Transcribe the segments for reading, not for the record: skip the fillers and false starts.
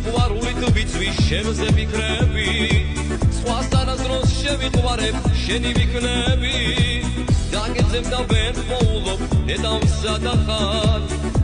სიყვარულით ვიცვი შემზე ვიქრები სხვა სანაზროს შევიყვარებ შენი ვიქნები დაგეძებ და ვერ მოულობ დედამსა და ხარ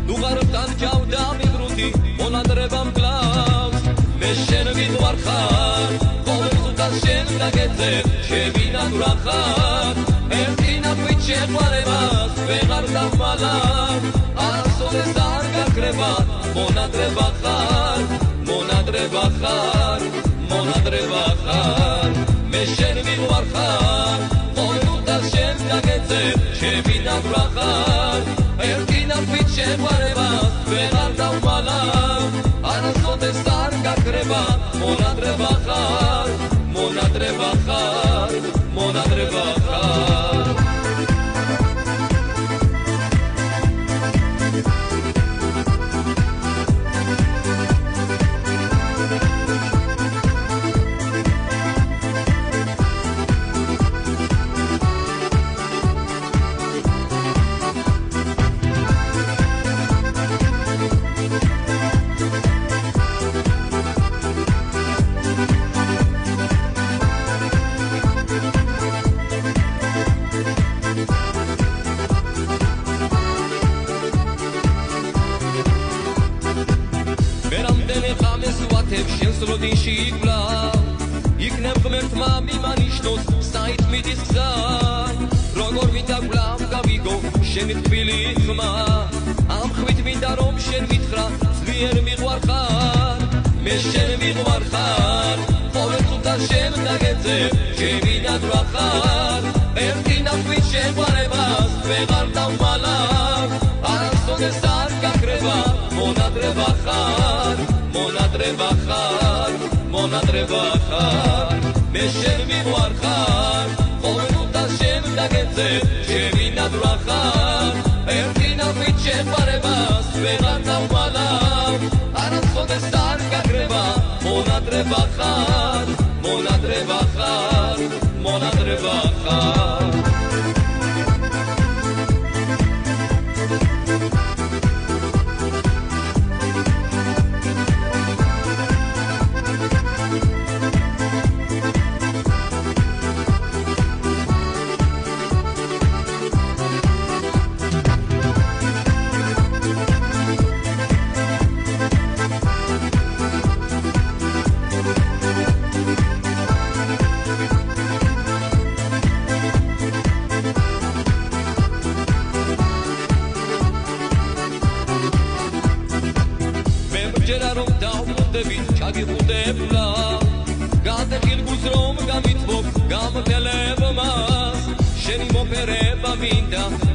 ნუ ღარ თანჯავ და მიგრუთი მონადრება მკლავს მე შენ ვიყვარ ხარ ყოველ წუთას შენ დაგეძებ შევინად რა ხარ ერთი ნახვით შეყვარებას ვეღარ დავმალავ არასოდეს არ გაქრება მონადრება ხარ მონადრება ხარ მონადრება ხარ მე შენ ვიყვარ ხარ ყოველ წუთას შენ დაგეძებ შევინად რა ხარ ერთი ნახვით შეყვარებას ვეღარ დავმალავ არასოდეს არ გაქრება მონადრება ხარ მონადრება ხარ მონადრება ხარ შენს როდინში იკლავ იქნებ ღმერთმა მიმანიშნოს საით მიდის გზა როგორ მინდა გვლავ გავიგო შენი თბილი ხმა ამ ხვით მინდა რომ შენ მითხრა ძლიერ მიყვარ ხარ მე შენ მიყვარ ხარ ყოველ წუთას შენ დაგეძებ შევინად რა ხარ ერთი ნახვით შეყვარებას ვეღარ დავმალავ არასოდეს არ გაქრება მონადრება ხარ მონადრება ხარ მონადრება ხარ მე შენ მიყვარ ხარ ყოველ წუთას შენ დაგეძებ შევინად რა ხარ ერთი ნახვით შეყვარებას ვეღარ დავმალავ არასოდეს არ გაქრება მონადრება ხარ მონადრება ხარ მონადრება ხარ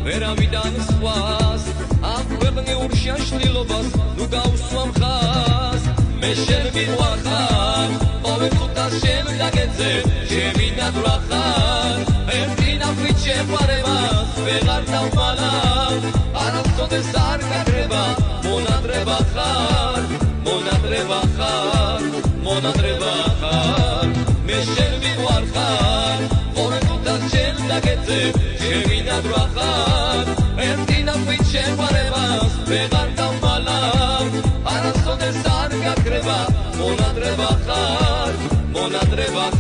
ვერავიდან სხვას ამ ქვეყნიურ შეშლილობას ნუ გავსვამ ხას მე შენ ვიყვარ ხარ ყოველ წუთას შენ დაგეძებ შევინად რა ხარ ერთი ნახვით შეყვარებას ვეღარ დავმალავ არასოდეს არ გაქრება მონადრება ხარ მონადრება ხარ მონადრება ხარ მე შენ ვიყვარ ხარ ყოველ წუთას შენ დაგეძებ შევინად რა ხარ ერთი ნახვით შეყვარებას ვეღარ დავმალავ არასოდეს არ გაქრება მონადრება ხარ მონადრება